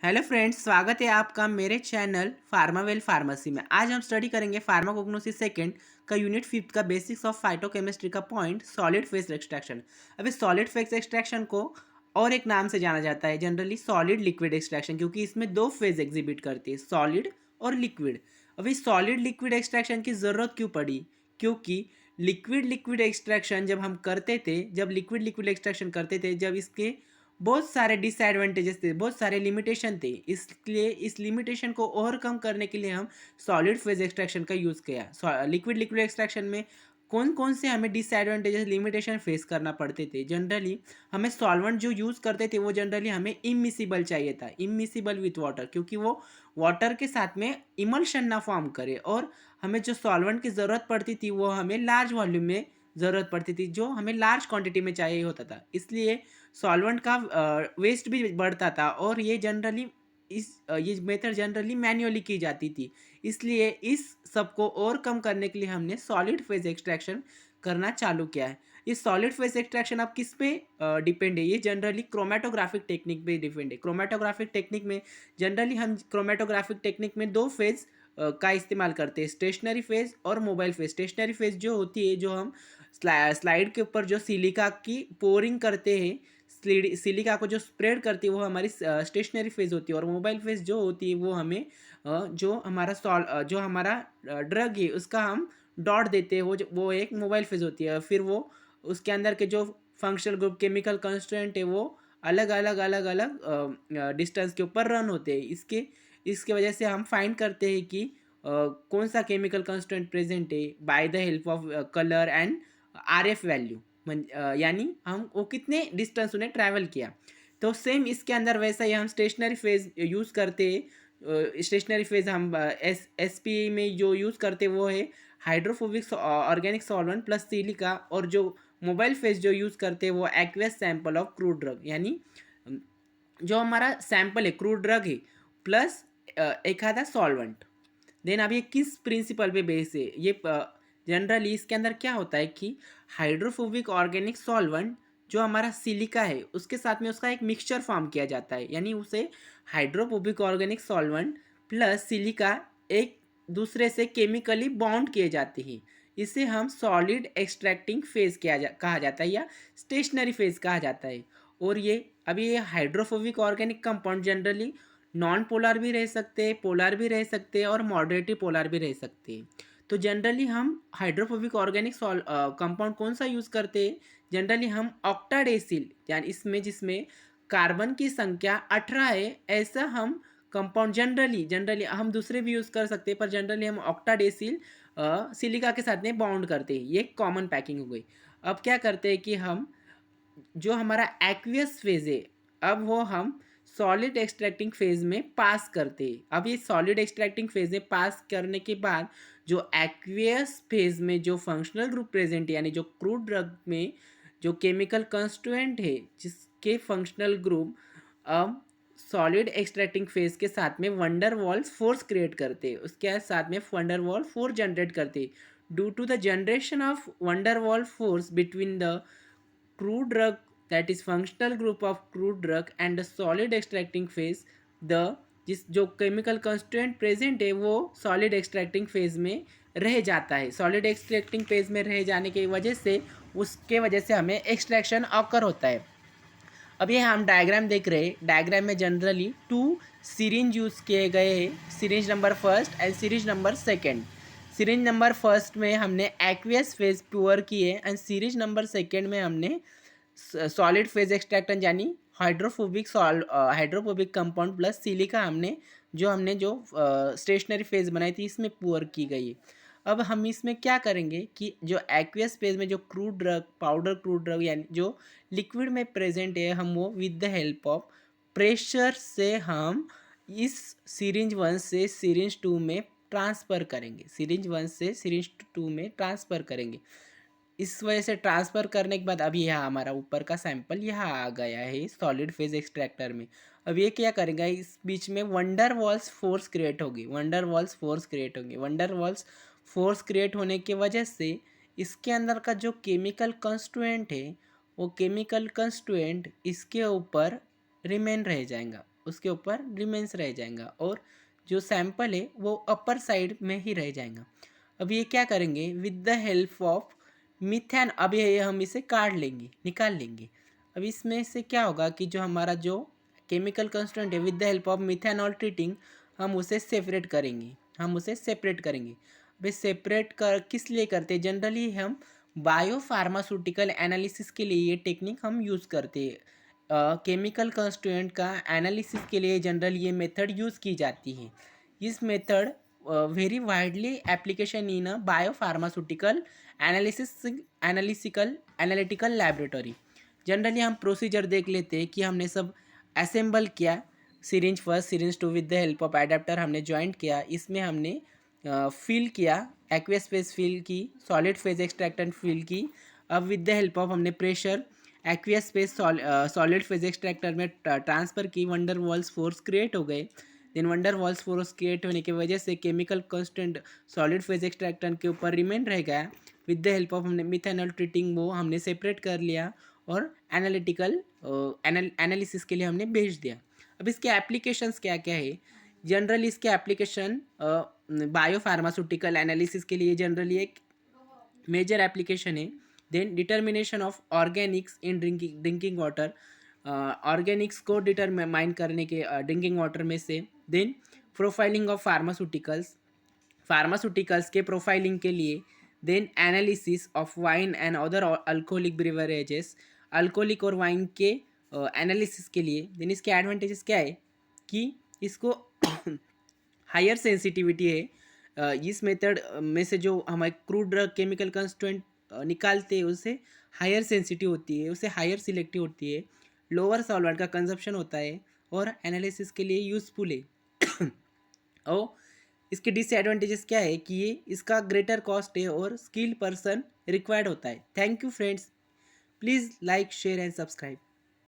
Hello friends, स्वागत है आपका मेरे चैनल फार्मावेल फार्मेसी में। आज हम स्टडी करेंगे फार्माकोग्नोसिस सेकंड का यूनिट 5 का बेसिक्स ऑफ फाइटोकेमिस्ट्री का पॉइंट सॉलिड फेज एक्सट्रैक्शन। अब इस सॉलिड फेज एक्सट्रैक्शन को और एक नाम से जाना जाता है, जनरली सॉलिड लिक्विड एक्सट्रैक्शन, क्योंकि इसमें दो फेज एग्जिबिट करती है, सॉलिड और लिक्विड। अब इस सॉलिड लिक्विड एक्सट्रैक्शन की ज़रूरत क्यों पड़ी? क्योंकि लिक्विड लिक्विड एक्सट्रैक्शन जब हम करते थे, जब लिक्विड लिक्विड एक्सट्रैक्शन करते थे, जब इसके बहुत सारे डिसएडवांटेजेस थे, बहुत सारे लिमिटेशन थे। इसलिए इस लिमिटेशन को ओवरकम करने के लिए हम सॉलिड फेज एक्सट्रैक्शन का यूज़ किया। लिक्विड लिक्विड एक्सट्रैक्शन में कौन कौन से हमें डिसएडवांटेजेस लिमिटेशन फेस करना पड़ते थे? जनरली हमें सॉल्वेंट जो यूज़ करते थे वो जनरली हमें इमिसिबल चाहिए था, इमिसिबल विथ वाटर, क्योंकि वो वाटर के साथ में इमल्शन ना फॉर्म करे। और हमें जो सॉल्वेंट की ज़रूरत पड़ती थी वो हमें लार्ज वॉल्यूम में ज़रूरत पड़ती थी, जो हमें लार्ज क्वांटिटी में चाहिए होता था। इसलिए सॉल्वेंट का वेस्ट भी बढ़ता था, और ये जनरली ये मेथड जनरली मैन्युअली की जाती थी। इसलिए इस सब को ओवरकम करने के लिए हमने सॉलिड फेज एक्सट्रैक्शन करना चालू किया है। ये सॉलिड फेज एक्सट्रैक्शन अब किस पे डिपेंड है? ये जनरली क्रोमेटोग्राफिक टेक्निक पे डिपेंड है। क्रोमेटोग्राफिक टेक्निक में जनरली हम क्रोमेटोग्राफिक टेक्निक में दो फेज का इस्तेमाल करते हैं, स्टेशनरी फेज और मोबाइल फेज। स्टेशनरी फेज जो होती है, जो हम स्लाइड के ऊपर जो सिलिका की पोरिंग करते हैं, सिलिका को जो स्प्रेड करती है, वो हमारी स्टेशनरी फेज होती है। और मोबाइल फेज जो होती है वो हमें जो हमारा ड्रग है उसका हम डॉट देते हैं, वो एक मोबाइल फेज होती है। फिर वो उसके अंदर के जो फंक्शनल ग्रुप केमिकल कंस्टेंट है वो अलग अलग अलग अलग डिस्टेंस के ऊपर रन होते हैं। इसके वजह से हम फाइंड करते हैं कि कौन सा केमिकल कंस्टेंट प्रेजेंट है by the help of colour and RF value, यानी हम वो कितने डिस्टेंस उन्हें ट्रैवल किया। तो सेम इसके अंदर वैसा ही हम स्टेशनरी फेज यूज़ करते हैं। स्टेशनरी फेज हम SP में जो यूज़ करते वो है hydrophobic organic solvent plus silica. और जो मोबाइल फेज जो यूज़ करते हैं वो aqueous sample of crude drug, यानी जो हमारा सैंपल है क्रूड ड्रग है प्लस एक आधा सॉल्वेंट। देन अब ये किस प्रिंसिपल पे बेस है? ये जनरली इसके अंदर क्या होता है कि हाइड्रोफोबिक ऑर्गेनिक सॉल्वेंट जो हमारा सिलिका है उसके साथ में उसका एक मिक्सचर फॉर्म किया जाता है, यानी उसे hydrophobic organic solvent plus silica एक दूसरे से केमिकली बॉन्ड किए जाते हैं। इसे हम सॉलिड एक्सट्रैक्टिंग फेज कहा जाता है, या स्टेशनरी फेज कहा जाता है। और ये hydrophobic organic compound generally non polar भी रह सकते हैं, पोलर भी रह सकते हैं, और मॉडरेटली पोलर भी रह सकते हैं। तो जनरली हम हाइड्रोफोबिक ऑर्गेनिक कंपाउंड कौन सा यूज़ करते हैं? जनरली हम ऑक्टाडेसिल, यानी इसमें जिसमें कार्बन की संख्या 18 है, ऐसा हम कंपाउंड जनरली हम दूसरे भी यूज़ कर सकते हैं, पर जनरली हम ऑक्टाडेसिल सिलिका के साथ में बाउंड करते हैं। ये कॉमन पैकिंग हो गई। अब क्या करते हैं कि हम जो हमारा एक्वियस फेज है, अब वो हम सॉलिड एक्सट्रैक्टिंग फेज में पास करते हैं। अब ये सॉलिड एक्सट्रैक्टिंग फेज में पास करने के बाद जो एक्वियस फेज में जो फंक्शनल ग्रुप प्रेजेंट है, यानी जो क्रूड ड्रग में जो केमिकल कंस्टिट्यूएंट है जिसके फंक्शनल ग्रुप अब सॉलिड एक्सट्रैक्टिंग फेज के साथ में वंडर वॉल्स फोर्स क्रिएट करते हैं, उसके साथ में वंडर वॉल फोर्स जनरेट करते हैं। Due to the generation of van der Waals force between the crude drug, that is functional group of crude drug and the solid extracting phase, the जिस जो chemical constituent present है वो solid extracting phase में रह जाता है। Solid extracting phase में रह जाने की वजह से उसके वजह से हमें एक्सट्रैक्शन ऑकर होता है। अब ये हम डायग्राम देख रहे हैं। डायग्राम में जनरली टू सिरिंज यूज़ किए गए हैं, syringe number first and syringe number second. Syringe number first में हमने एक्वियस फेज प्योर किए एंड सिरिंज नंबर सेकेंड में हमने सॉलिड फेज एक्सट्रैक्टेंट यानी हाइड्रोफोबिक कंपाउंड प्लस सिलिका हमने जो स्टेशनरी फेज बनाई थी इसमें पुअर की गई है। अब हम इसमें क्या करेंगे कि जो एक्वियस फेज में जो crude drug, powder crude drug यानी जो लिक्विड में प्रेजेंट है, हम वो with the help of pressure से हम इस सिरिंज 1 से सिरिंज 2 में ट्रांसफ़र करेंगे, सिरिंज 1 से सिरिंज 2 में ट्रांसफ़र करेंगे। इस वजह से ट्रांसफ़र करने के बाद अब यह हमारा ऊपर का सैंपल यहाँ आ गया है सॉलिड फेज एक्सट्रैक्टर में। अब ये क्या करेगा, इस बीच में वंडर वॉल्स फोर्स क्रिएट होगी, वंडर वॉल्स फोर्स क्रिएट होंगे। वंडर वॉल्स फोर्स क्रिएट होने की वजह से इसके अंदर का जो केमिकल कंस्टिट्यूएंट है वो केमिकल कंस्टिट्यूएंट इसके ऊपर रिमेन रह जाएगा। उसके ऊपर रिमेंस रह जाएगा और जो सैंपल है वो अपर साइड में ही रह जाएगा। अब ये क्या करेंगे with the help of methane, अब ये हम इसे काट लेंगे, निकाल लेंगे। अब इसमें से क्या होगा कि जो हमारा जो केमिकल कंस्टेंट है with the help of methanol treating हम उसे सेपरेट करेंगे। भाई सेपरेट कर किस लिए करते हैं, जनरली हम बायो फार्मास्यूटिकल एनालिसिस के लिए ये टेक्निक हम यूज़ करते हैं। केमिकल कंस्टिट्यूएंट का एनालिसिस के लिए जनरल ये मेथड यूज़ की जाती है। इस method very widely application in a bio pharmaceutical analytical laboratory. Generally हम प्रोसीजर देख लेते हैं कि हमने सब असेंबल किया, syringe first syringe two with the help of adapter हमने ज्वाइंट किया, इसमें हमने फिल किया, एक्वियस फेज फिल की, सॉलिड फेज एक्सट्रैक्टेंट फिल की। अब विद द हेल्प ऑफ हमने pressure aqueous phase solid phase extractor में ट्रांसफ़र की, वंडर वॉल्स फोर्स क्रिएट हो गए। Then van der Waals force create होने की वजह से chemical constant solid phase extractant के ऊपर रिमेन रह गया। विद द हेल्प ऑफ हमने मिथेनॉल ट्रीटिंग वो हमने सेपरेट कर लिया और एनालिटिकल एनालिसिस के लिए हमने भेज दिया। अब इसके एप्लीकेशंस क्या क्या है, जनरली इसके एप्लीकेशन बायो फार्मास्यूटिकल एनालिसिस के लिए जनरली एक मेजर एप्लीकेशन है। Then determination of organics in drinking water, organics को डिटरमाइन करने के ड्रिंकिंग वाटर में से। देन प्रोफाइलिंग ऑफ फार्मास्यूटिकल्स के प्रोफाइलिंग के लिए। Then analysis of wine and other alcoholic beverages, alcoholic और वाइन के एनालिसिस के लिए। देन इसके एडवांटेजेस क्या है कि इसको हायर सेंसिटिविटी है। इस मेथड में से जो हमारे क्रूड ड्रग केमिकल कंस्टिट्यूएंट निकालते हैं उससे हायर सेंसिटिव होती है, उससे हायर सिलेक्टिव होती है, लोअर सॉल्वेंट का कंजप्शन होता है और एनालिसिस के लिए यूज़फुल है। और इसके डिसएडवांटेजेस क्या है कि ये इसका ग्रेटर कॉस्ट है और स्किल्ड पर्सन रिक्वायर्ड होता है। Thank you friends, please like share and subscribe.